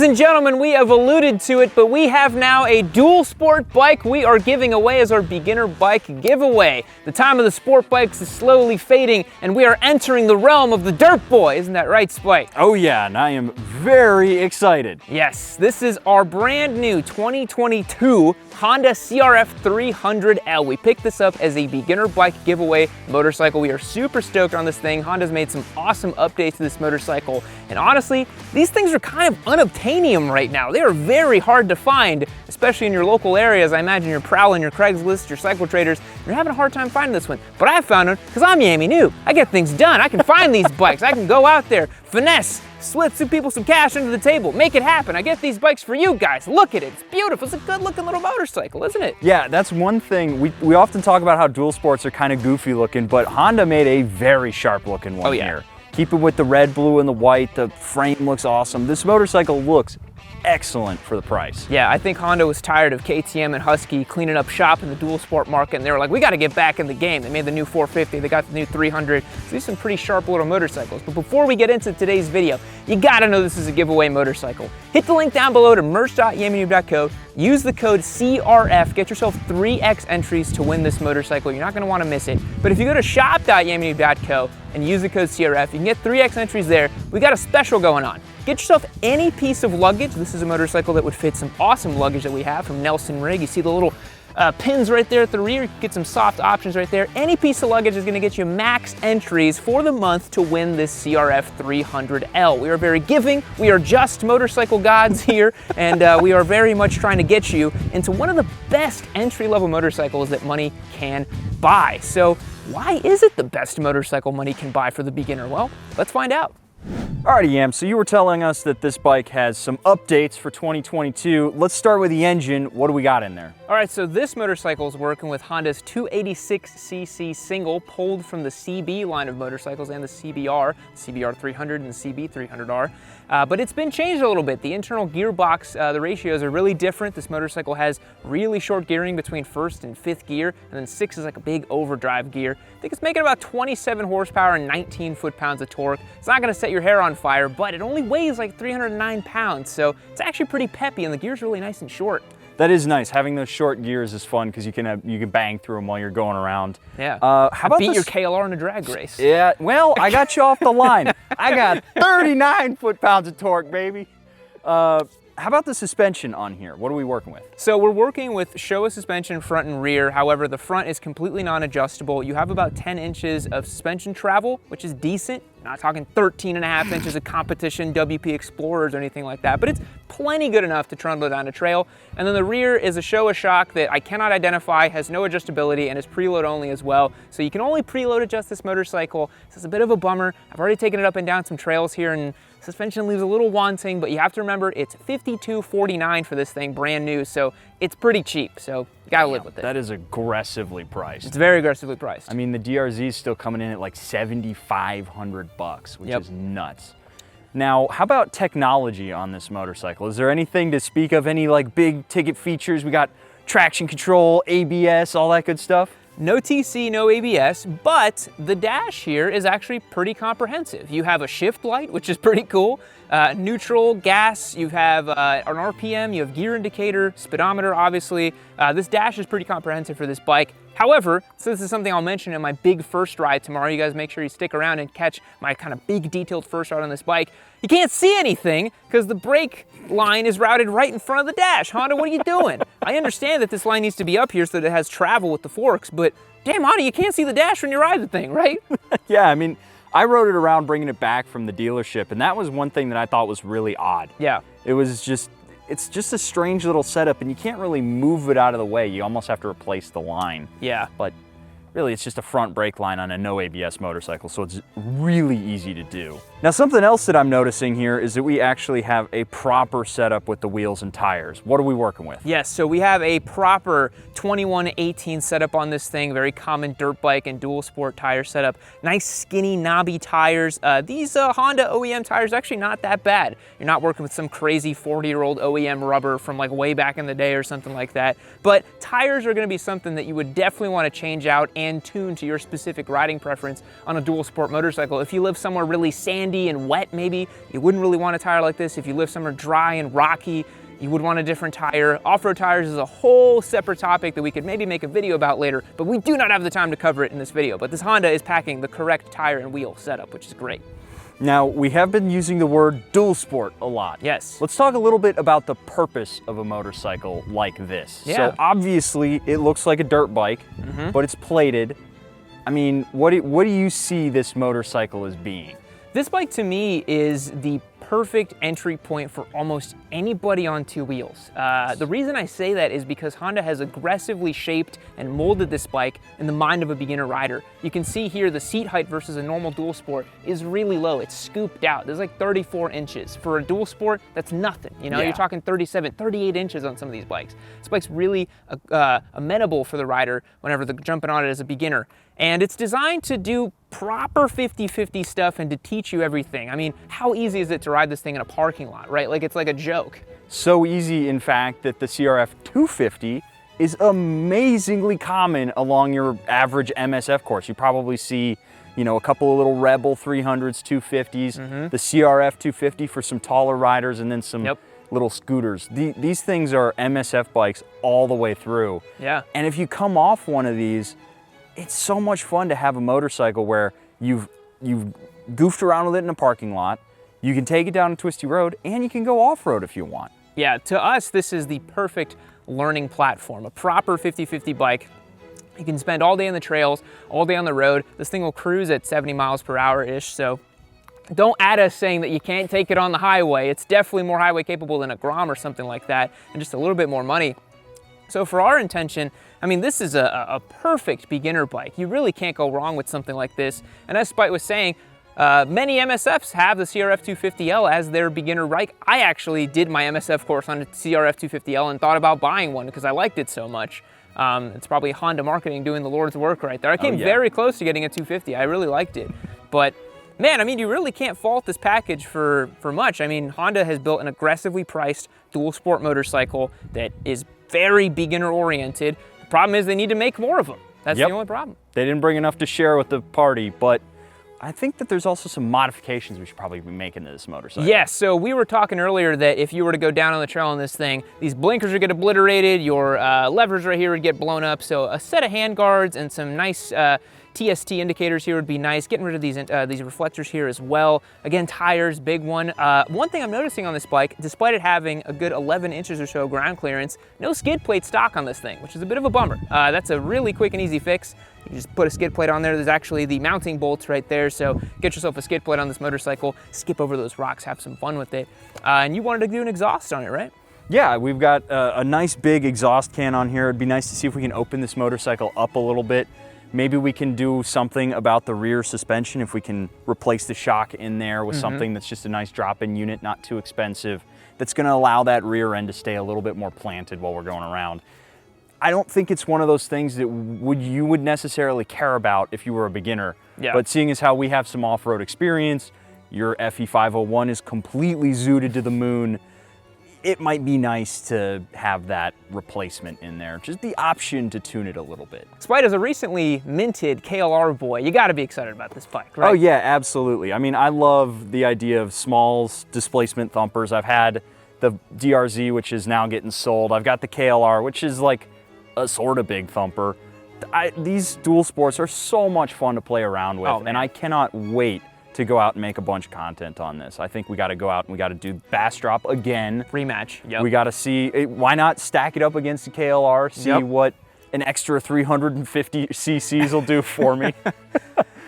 Ladies and gentlemen, we have alluded to it, but we have now a dual sport bike we are giving away as our beginner bike giveaway. The time of the sport bikes is slowly fading, and we are entering the realm of the dirt boy. Isn't that right, Spike? Oh yeah, and I am very excited. Yes, this is our brand new 2022 Honda CRF300L. We picked this up as a beginner bike giveaway motorcycle. We are super stoked on this thing. Honda's made some awesome updates to this motorcycle, and honestly, these things are kind of unobtainium right now. They are very hard to find, especially in your local areas. I imagine you're prowling your Craigslist, your Cycle Traders, you're having a hard time finding this one. But I found one because I'm Yami Noob. I get things done. I can find these bikes. I can go out there, finesse, slip some people some cash under the table, make it happen. I get these bikes for you guys. Look at it, it's beautiful. It's a good looking little motorcycle, isn't it? Yeah, that's one thing. We often talk about how dual sports are kind of goofy looking, but Honda made a very sharp looking one here. Keep it with the red, blue, and the white. The frame looks awesome. This motorcycle looks excellent for the price. Yeah, I think Honda was tired of KTM and Husky cleaning up shop in the dual sport market, and they were like, we got to get back in the game. They made the new 450, they got the new 300. So these are some pretty sharp little motorcycles. But before we get into today's video, you got to know this is a giveaway motorcycle. Hit the link down below to merch.yaminoob.co. Use the code CRF. Get yourself 3x entries to win this motorcycle. You're not going to want to miss it. But if you go to shop.yaminoob.co and use the code CRF, you can get 3x entries there. We got a special going on. Get yourself any piece of luggage. This is a motorcycle that would fit some awesome luggage that we have from Nelson Rig. You see the little pins right there at the rear. You can get some soft options right there. Any piece of luggage is going to get you max entries for the month to win this CRF300L. We are very giving. We are just motorcycle gods here, and we are very much trying to get you into one of the best entry-level motorcycles that money can buy. So why is it the best motorcycle money can buy for the beginner? Well, let's find out. Alrighty, Yam, so you were telling us that this bike has some updates for 2022. Let's start with the engine. What do we got in there? All right, so this motorcycle is working with Honda's 286cc single pulled from the CB line of motorcycles and the CBR, CBR300 and the CB300R. But it's been changed a little bit. The internal gearbox, the ratios are really different. This motorcycle has really short gearing between first and fifth gear, and then 6 is like a big overdrive gear. I think it's making about 27 horsepower and 19 foot-pounds of torque. It's not gonna set your hair on fire, but it only weighs like 309 pounds, so it's actually pretty peppy, and the gear's really nice and short. That is nice. Having those short gears is fun because you can bang through them while you're going around. Yeah. How about beat your KLR in a drag race? Yeah. Well, I got you off the line. I got 39 foot-pounds of torque, baby. How about the suspension on here? What are we working with? So we're working with Showa suspension front and rear. However, the front is completely non-adjustable. You have about 10 inches of suspension travel, which is decent. Not talking 13.5 inches of competition WP Explorers or anything like that, but it's plenty good enough to trundle down a trail. And then the rear is a Showa shock that I cannot identify, has no adjustability, and is preload only as well. So you can only preload adjust this motorcycle. This is a bit of a bummer. I've already taken it up and down some trails here, and suspension leaves a little wanting, but you have to remember it's $52.49 for this thing, brand new, so it's pretty cheap, so you gotta live with it. That is aggressively priced. It's very aggressively priced. I mean, the DRZ is still coming in at like $7,500, which is nuts. Now, how about technology on this motorcycle? Is there anything to speak of, any like big ticket features? We got traction control, ABS, all that good stuff? No TC, no ABS, but the dash here is actually pretty comprehensive. You have a shift light, which is pretty cool, neutral, gas, you have an RPM, you have gear indicator, speedometer, obviously. This dash is pretty comprehensive for this bike. However, so this is something I'll mention in my big first ride tomorrow. You guys make sure you stick around and catch my kind of big detailed first ride on this bike. You can't see anything because the brake line is routed right in front of the dash. Honda, what are you doing? I understand that this line needs to be up here so that it has travel with the forks, but damn, Honda, you can't see the dash when you ride the thing, right? Yeah, I mean, I rode it around bringing it back from the dealership, and that was one thing that I thought was really odd. Yeah. It's just a strange little setup, and you can't really move it out of the way. You almost have to replace the line. Yeah. But really, it's just a front brake line on a no ABS motorcycle, so it's really easy to do. Now, something else that I'm noticing here is that we actually have a proper setup with the wheels and tires. What are we working with? Yes, so we have a proper 21-18 setup on this thing, very common dirt bike and dual sport tire setup. Nice skinny knobby tires. These Honda OEM tires are actually not that bad. You're not working with some crazy 40-year-old OEM rubber from like way back in the day or something like that. But tires are gonna be something that you would definitely want to change out and tuned to your specific riding preference on a dual sport motorcycle. If you live somewhere really sandy and wet, maybe, you wouldn't really want a tire like this. If you live somewhere dry and rocky, you would want a different tire. Off-road tires is a whole separate topic that we could maybe make a video about later, but we do not have the time to cover it in this video. But this Honda is packing the correct tire and wheel setup, which is great. Now, we have been using the word dual sport a lot. Yes. Let's talk a little bit about the purpose of a motorcycle like this. Yeah. So obviously it looks like a dirt bike, but it's plated. I mean, what do you see this motorcycle as being? This bike to me is the perfect entry point for almost anybody on two wheels. The reason I say that is because Honda has aggressively shaped and molded this bike in the mind of a beginner rider. You can see here the seat height versus a normal dual sport is really low. It's scooped out. There's like 34 inches. For a dual sport, that's nothing. You know, Yeah. You're talking 37, 38 inches on some of these bikes. This bike's really amenable for the rider whenever they're jumping on it as a beginner. And it's designed to do proper 50-50 stuff and to teach you everything. I mean, how easy is it to ride this thing in a parking lot, right? Like, it's like a joke. So easy, in fact, that the CRF300L is amazingly common along your average MSF course. You probably see, you know, a couple of little Rebel 300s, 250s, the CRF300 for some taller riders, and then some little scooters. These things are MSF bikes all the way through. Yeah. And if you come off one of these, it's so much fun to have a motorcycle where you've goofed around with it in a parking lot, you can take it down a twisty road, and you can go off-road if you want. Yeah, to us, this is the perfect learning platform, a proper 50-50 bike. You can spend all day on the trails, all day on the road. This thing will cruise at 70 miles per hour-ish, so don't add us saying that you can't take it on the highway. It's definitely more highway capable than a Grom or something like that, and just a little bit more money. So for our intention, I mean, this is a perfect beginner bike. You really can't go wrong with something like this. And as Spite was saying, many MSFs have the CRF300L as their beginner bike. I actually did my MSF course on the CRF300L and thought about buying one because I liked it so much. It's probably Honda marketing doing the Lord's work right there. I came very close to getting a 250. I really liked it. But man, I mean, you really can't fault this package for much. I mean, Honda has built an aggressively priced dual sport motorcycle that is very beginner oriented. The problem is they need to make more of them. That's the only problem. They didn't bring enough to share with the party, but I think that there's also some modifications we should probably be making to this motorcycle. Yes, so we were talking earlier that if you were to go down on the trail on this thing, these blinkers would get obliterated, your levers right here would get blown up, so a set of handguards and some nice TST indicators here would be nice. Getting rid of these reflectors here as well. Again, tires, big one. One thing I'm noticing on this bike, despite it having a good 11 inches or so ground clearance, no skid plate stock on this thing, which is a bit of a bummer. That's a really quick and easy fix. You just put a skid plate on there. There's actually the mounting bolts right there, so get yourself a skid plate on this motorcycle, skip over those rocks, have some fun with it. And you wanted to do an exhaust on it, right? Yeah, we've got a nice big exhaust can on here. It'd be nice to see if we can open this motorcycle up a little bit. Maybe we can do something about the rear suspension, if we can replace the shock in there with something that's just a nice drop-in unit, not too expensive, that's gonna allow that rear end to stay a little bit more planted while we're going around. I don't think it's one of those things that you would necessarily care about if you were a beginner. Yeah. But seeing as how we have some off-road experience, your FE501 is completely zooted to the moon, it might be nice to have that replacement in there, just the option to tune it a little bit. Spite is a recently minted KLR boy. You gotta be excited about this bike, right? Oh yeah, absolutely. I mean, I love the idea of smalls, displacement thumpers. I've had the DRZ, which is now getting sold. I've got the KLR, which is like a sort of big thumper. These dual sports are so much fun to play around with, and I cannot wait to go out and make a bunch of content on this. I think we got to go out and we got to do Bastrop again. Rematch. Yep. We got to see, why not stack it up against the KLR, see what an extra 350 cc's will do for me.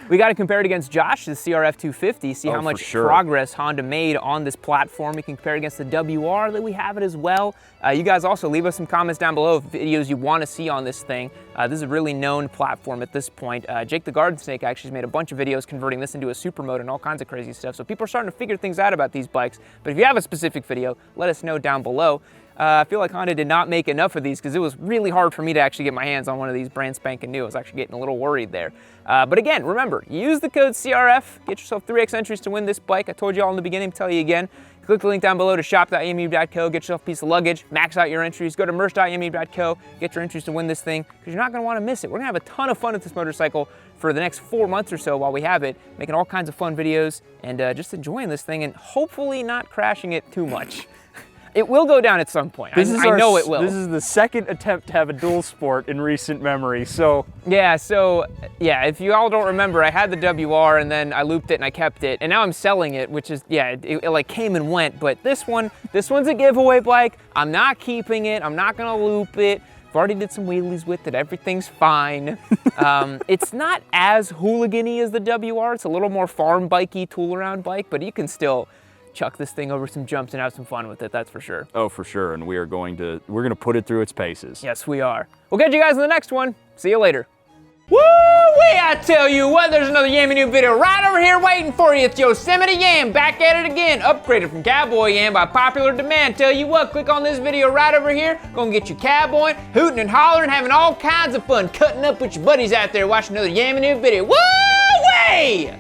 We got to compare it against Josh's CRF300, see how much progress Honda made on this platform. We can compare it against the WR that we have it as well. You guys also leave us some comments down below of videos you want to see on this thing. This is a really known platform at this point. Jake the Garden Snake actually has made a bunch of videos converting this into a super mode and all kinds of crazy stuff. So people are starting to figure things out about these bikes. But if you have a specific video, let us know down below. I feel like Honda did not make enough of these because it was really hard for me to actually get my hands on one of these brand spanking new. I was actually getting a little worried there. But again, remember, use the code CRF, get yourself 3x entries to win this bike. I told you all in the beginning, tell you again. Click the link down below to shop.yamu.co, get yourself a piece of luggage, max out your entries, go to merch.yamu.co, get your entries to win this thing, because you're not gonna wanna miss it. We're gonna have a ton of fun with this motorcycle for the next 4 months or so while we have it, making all kinds of fun videos and just enjoying this thing and hopefully not crashing it too much. It will go down at some point. I know it will. This is the second attempt to have a dual sport in recent memory, so. Yeah, if you all don't remember, I had the WR and then I looped it and I kept it, and now I'm selling it, which is, yeah, it like came and went, but this one's a giveaway bike. I'm not keeping it, I'm not gonna loop it. I've already did some wheelies with it, everything's fine. It's not as hooligan-y as the WR, it's a little more farm bikey, tool-around bike, but you can still chuck this thing over some jumps and have some fun with it, that's for sure. Oh, for sure, and we're gonna put it through its paces. Yes, we are. We'll catch you guys in the next one. See you later. Woo-wee, I tell you what, there's another Yammy New video right over here waiting for you. It's Yosemite Yam, back at it again, upgraded from Cowboy Yam by popular demand. Tell you what, click on this video right over here, gonna get you cowboying, hooting and hollering, having all kinds of fun, cutting up with your buddies out there watching another Yammy New video. Woo-wee!